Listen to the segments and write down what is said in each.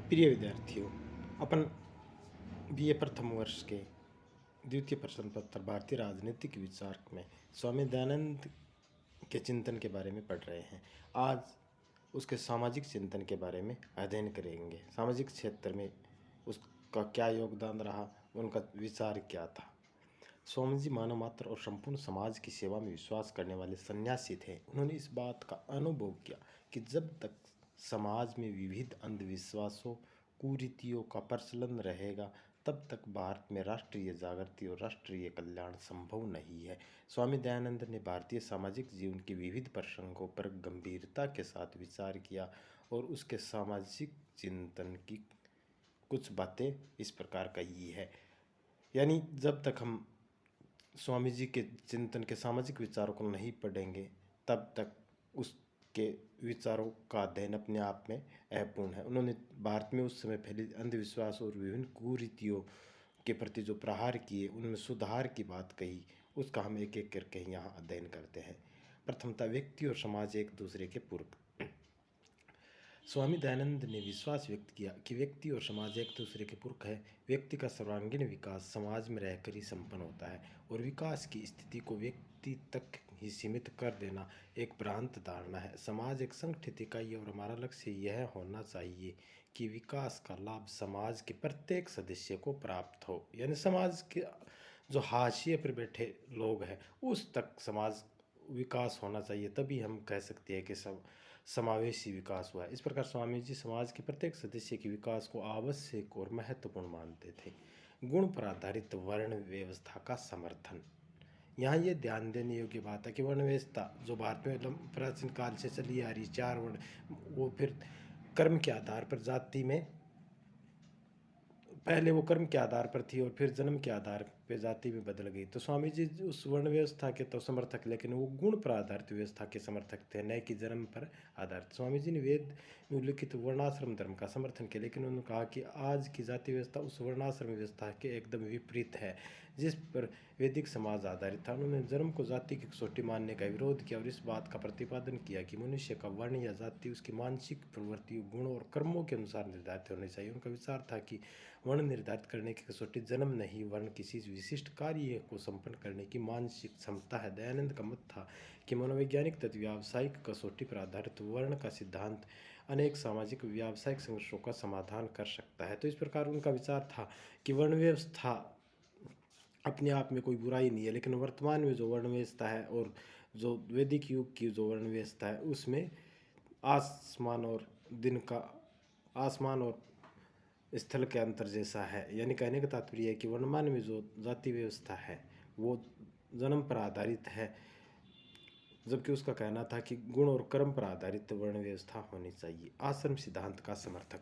प्रिय विद्यार्थियों, अपन बीए प्रथम वर्ष के द्वितीय प्रश्न पत्र भारतीय राजनीतिक विचार में स्वामी दयानंद के चिंतन के बारे में पढ़ रहे हैं। आज उसके सामाजिक चिंतन के बारे में अध्ययन करेंगे। सामाजिक क्षेत्र में उसका क्या योगदान रहा, उनका विचार क्या था। स्वामी जी मानव मात्र और संपूर्ण समाज की सेवा में विश्वास करने वाले सन्यासी थे। उन्होंने इस बात का अनुभव किया कि जब तक समाज में विविध अंधविश्वासों कुरीतियों का प्रचलन रहेगा, तब तक भारत में राष्ट्रीय जागृति और राष्ट्रीय कल्याण संभव नहीं है। स्वामी दयानंद ने भारतीय सामाजिक जीवन के विविध प्रसंगों पर गंभीरता के साथ विचार किया और उसके सामाजिक चिंतन की कुछ बातें इस प्रकार कही है। यानी जब तक हम स्वामी जी के चिंतन के सामाजिक विचारों को नहीं पढ़ेंगे, तब तक उसके विचारों का अध्ययन अपने आप में अपूर्ण है। उन्होंने भारत में उस समय फैली अंधविश्वास और विभिन्न कुरीतियों के प्रति जो प्रहार किए, उनमें सुधार की बात कही, उसका हम एक एक करके यहाँ अध्ययन करते हैं। प्रथमतः व्यक्ति और समाज एक दूसरे के पूरक। स्वामी दयानंद ने विश्वास व्यक्त किया कि व्यक्ति और समाज एक दूसरे के पूरक है। व्यक्ति का सर्वांगीण विकास समाज में रहकर ही संपन्न होता है और विकास की स्थिति को व्यक्ति तक ही सीमित कर देना एक भ्रांत धारणा है। समाज एक संगठित इकाई है और हमारा लक्ष्य यह होना चाहिए कि विकास का लाभ समाज के प्रत्येक सदस्य को प्राप्त हो। यानी समाज के जो हाशिए पर बैठे लोग हैं उस तक समाज विकास होना चाहिए, तभी हम कह सकते हैं कि सब समावेशी विकास हुआ है। इस प्रकार स्वामी जी समाज के प्रत्येक सदस्य के विकास को आवश्यक और महत्वपूर्ण मानते थे। गुण पर आधारित वर्ण व्यवस्था का समर्थन। यहाँ ये ध्यान देने योग्य बात है कि वर्ण व्यवस्था जो भारत में प्राचीन काल से चली आ रही, 4 वर्ण, वो फिर कर्म के आधार पर जाति में, पहले वो कर्म के आधार पर थी और फिर जन्म के आधार पर जाति में बदल गई। तो स्वामी जी उस वर्ण व्यवस्था के तो समर्थक, लेकिन वो गुण पर आधारित व्यवस्था के समर्थक थे, न कि जन्म पर आधारित। स्वामी जी ने वेद में उल्लिखित वर्णाश्रम धर्म का समर्थन किया, लेकिन उन्होंने कहा कि आज की जाति व्यवस्था उस वर्णाश्रम व्यवस्था के एकदम विपरीत है जिस पर वैदिक समाज आधारित था। उन्होंने जन्म को जाति की कसौटी मानने का विरोध किया और इस बात का प्रतिपादन किया कि मनुष्य का वर्ण या जाति उसकी मानसिक प्रवृत्ति, गुण और कर्मों के अनुसार निर्धारित होनी चाहिए। उनका विचार था कि वर्ण निर्धारित करने की कसौटी जन्म नहीं, वर्ण किसी विशिष्ट कार्य को संपन्न करने की मानसिक क्षमता है। दयानंद का मत था कि मनोवैज्ञानिक तथा व्यावसायिक कसौटी पर आधारित वर्ण का सिद्धांत अनेक सामाजिक व्यावसायिक संघर्षों का समाधान कर सकता है। तो इस प्रकार उनका विचार था कि वर्ण व्यवस्था अपने आप में कोई बुराई नहीं है, लेकिन वर्तमान में जो वर्ण व्यवस्था है और जो वैदिक युग की जो वर्ण व्यवस्था है, उसमें आसमान और स्थल के अंतर जैसा है। यानी कहने का तात्पर्य है कि वर्तमान में जो जाति व्यवस्था है वो जन्म पर आधारित है, जबकि उसका कहना था कि गुण और कर्म पर आधारित वर्ण व्यवस्था होनी चाहिए। आश्रम सिद्धांत का समर्थक।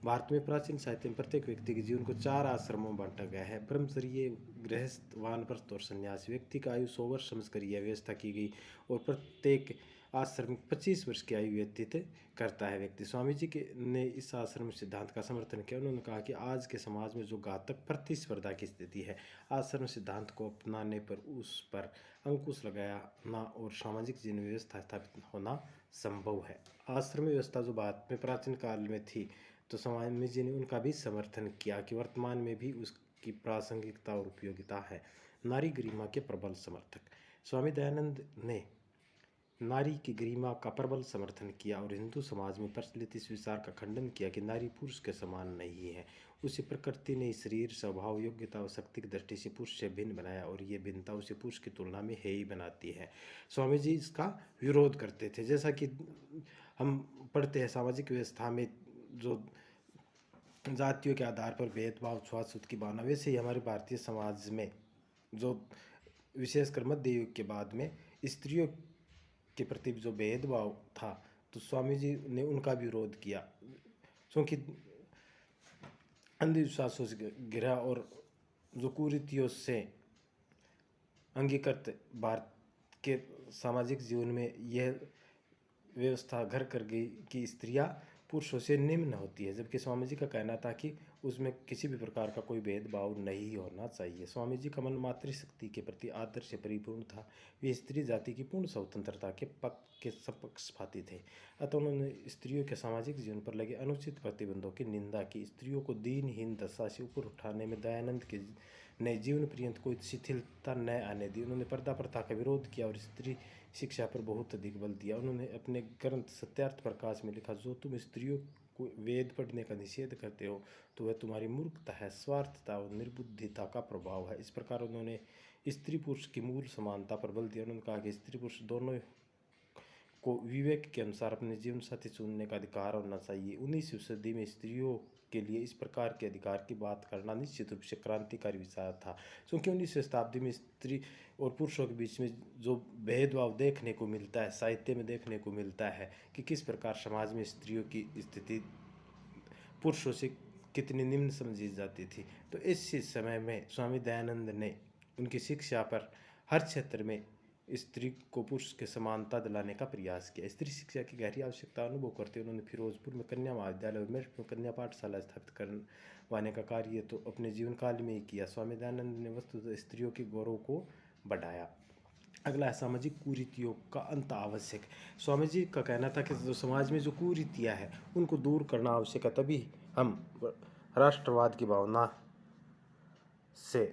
भारत में प्राचीन साहित्य में प्रत्येक व्यक्ति के जीवन को 4 आश्रमों में बांटा गया है: ब्रह्मचर्य, गृहस्थ, वानप्रस्थ और संन्यास। व्यक्ति का आयु 100 वर्ष समझकर यह व्यवस्था की गई और प्रत्येक आश्रम 25 वर्ष की आयु व्यतीत करता है व्यक्ति। स्वामी जी ने इस आश्रम सिद्धांत का समर्थन किया। उन्होंने कहा कि आज के समाज में जो घातक प्रतिस्पर्धा की स्थिति है, आश्रम सिद्धांत को अपनाने पर उस पर अंकुश लगाना और सामाजिक जीवन व्यवस्था स्थापित होना संभव है। आश्रम व्यवस्था जो भारत में प्राचीन काल में थी, तो स्वामी जी ने उनका भी समर्थन किया कि वर्तमान में भी उसकी प्रासंगिकता और उपयोगिता है। नारी गरिमा के प्रबल समर्थक। स्वामी दयानंद ने नारी की गरिमा का प्रबल समर्थन किया और हिंदू समाज में प्रचलित इस विचार का खंडन किया कि नारी पुरुष के समान नहीं है। उसे प्रकृति ने शरीर, स्वभाव, योग्यता और शक्ति की दृष्टि से पुरुष से भिन्न बनाया और ये भिन्नता उसे पुरुष की तुलना में है ही बनाती है। स्वामी जी इसका विरोध करते थे। जैसा कि हम पढ़ते हैं सामाजिक व्यवस्था में जो जातियों के आधार पर भेदभाव, छुआछूत की भावना, वैसे ही हमारे भारतीय समाज में जो विशेषकर मध्य युग के बाद में स्त्रियों के प्रति जो भेदभाव था, तो स्वामी जी ने उनका विरोध किया, क्योंकि अंधविश्वासों से घिरा और जो कुरीतियों से अंगीकृत भारत के सामाजिक जीवन में यह व्यवस्था घर कर गई कि स्त्रियां पुरुषों से निम्न होती है, जबकि स्वामी जी का कहना था कि उसमें किसी भी प्रकार का कोई भेदभाव नहीं होना चाहिए। स्वामी जी का मन मातृशक्ति के प्रति आदर से परिपूर्ण था। वे स्त्री जाति की पूर्ण स्वतंत्रता के पक्ष के सपक्षपाती थे। अतः उन्होंने स्त्रियों के सामाजिक जीवन पर लगे अनुचित प्रतिबंधों की निंदा की। स्त्रियों को दीनहीन दशा से ऊपर उठाने में दयानंद के ने जीवन पर्यंत कोई शिथिलता न आने दी। उन्होंने पर्दा प्रथा का विरोध किया और स्त्री शिक्षा पर बहुत अधिक बल दिया। उन्होंने अपने ग्रंथ सत्यार्थ प्रकाश में लिखा, जो तुम स्त्रियों को वेद पढ़ने का निषेध करते हो तो वह तुम्हारी मूर्खता है, स्वार्थता और निर्बुद्धिता का प्रभाव है। इस प्रकार उन्होंने स्त्री पुरुष की मूल समानता पर बल दिया। उन्होंने कहा कि स्त्री पुरुष दोनों को विवेक के अनुसार अपने जीवन साथी चुनने का अधिकार होना चाहिए। 19वीं सदी में स्त्रियों के लिए इस प्रकार के अधिकार की बात करना निश्चित रूप से क्रांतिकारी विचार था, क्योंकि 19वीं शताब्दी में स्त्री और पुरुषों के बीच में जो भेदभाव देखने को मिलता है, साहित्य में देखने को मिलता है कि किस प्रकार समाज में स्त्रियों की स्थिति पुरुषों से कितनी निम्न समझी जाती थी। तो इस समय में स्वामी दयानंद ने उनकी शिक्षा पर हर क्षेत्र में स्त्री को पुरुष के समानता दिलाने का प्रयास किया। स्त्री शिक्षा की गहरी आवश्यकता अनुभव करते उन्होंने फिरोजपुर में कन्या महाविद्यालय और मेरठ में कन्या पाठशाला स्थापित करवाने का कार्य तो अपने जीवन काल में ही किया। स्वामी दयानंद ने वस्तुतः स्त्रियों के गौरव को बढ़ाया। अगला है सामाजिक कुरीतियों का अंत आवश्यक। स्वामी जी का कहना था कि जो समाज में जो कुरीतियाँ हैं उनको दूर करना आवश्यक है, तभी हम राष्ट्रवाद की भावना से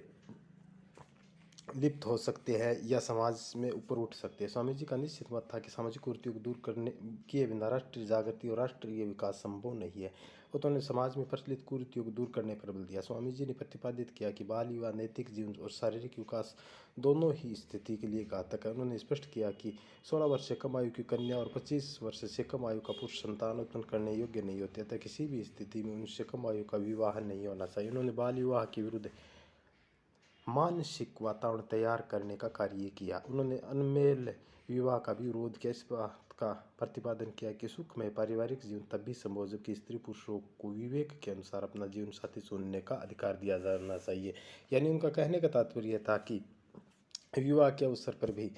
लिप्त हो सकते हैं या समाज में ऊपर उठ सकते हैं। स्वामी जी का निश्चित मत था कि सामाजिक कुरीतियों को दूर करने किए बिना राष्ट्रीय जागृति और राष्ट्रीय विकास संभव नहीं है। उन्होंने समाज में प्रचलित कुरीतियों को दूर करने पर बल दिया। स्वामी जी ने प्रतिपादित किया कि बाल विवाह नैतिक जीवन और शारीरिक विकास दोनों ही स्थिति के लिए घातक है। उन्होंने स्पष्ट किया कि 16 वर्ष से कम आयु की कन्या और 25 वर्ष से कम आयु का पुरुष संतान उत्पन्न करने योग्य नहीं होते, अतः किसी भी स्थिति में उनसे कम आयु का विवाह नहीं होना चाहिए। उन्होंने बाल विवाह के विरुद्ध मानसिक वातावरण तैयार करने का कार्य किया। उन्होंने अनमेल विवाह का भी विरोध किया। इस बात का प्रतिपादन किया कि सुखमय पारिवारिक जीवन तब भी संभव है जबकि स्त्री पुरुषों को विवेक के अनुसार अपना जीवन साथी चुनने का अधिकार दिया जाना चाहिए। यानी उनका कहने का तात्पर्य था कि विवाह के अवसर पर भी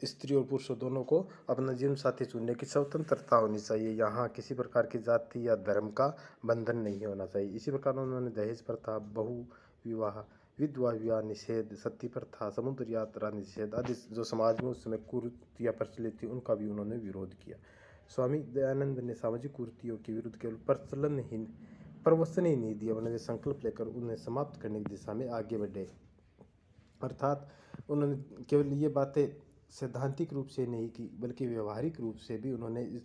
स्त्री और पुरुषों दोनों को अपना जीवन साथी चुनने की स्वतंत्रता होनी चाहिए। यहाँ किसी प्रकार की जाति या धर्म का बंधन नहीं होना चाहिए। इसी प्रकार उन्होंने दहेज प्रथा, बहु विवाह, विधवा विवाह निषेध, सती प्रथा, समुद्र यात्रा निषेध आदि जो समाज में उस समय कुरीतियाँ प्रचलित थी उनका भी उन्होंने विरोध किया। स्वामी दयानंद ने सामाजिक कुरीतियों के विरुद्ध केवल प्रवचन ही नहीं दिया, उन्होंने संकल्प लेकर उन्हें समाप्त करने की दिशा में आगे बढ़े। अर्थात उन्होंने केवल ये बातें सैद्धांतिक रूप से नहीं की बल्कि व्यवहारिक रूप से भी उन्होंने इस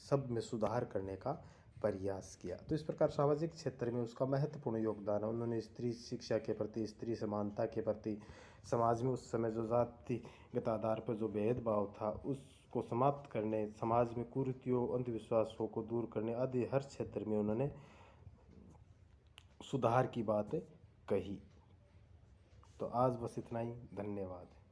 सब में सुधार करने का प्रयास किया। तो इस प्रकार सामाजिक क्षेत्र में उसका महत्वपूर्ण योगदान है। उन्होंने स्त्री शिक्षा के प्रति, स्त्री समानता के प्रति, समाज में उस समय जो जातिगत आधार पर जो भेदभाव था उसको समाप्त करने, समाज में कुरीतियों, अंधविश्वासों को दूर करने आदि हर क्षेत्र में उन्होंने सुधार की बात कही। तो आज बस इतना ही। धन्यवाद।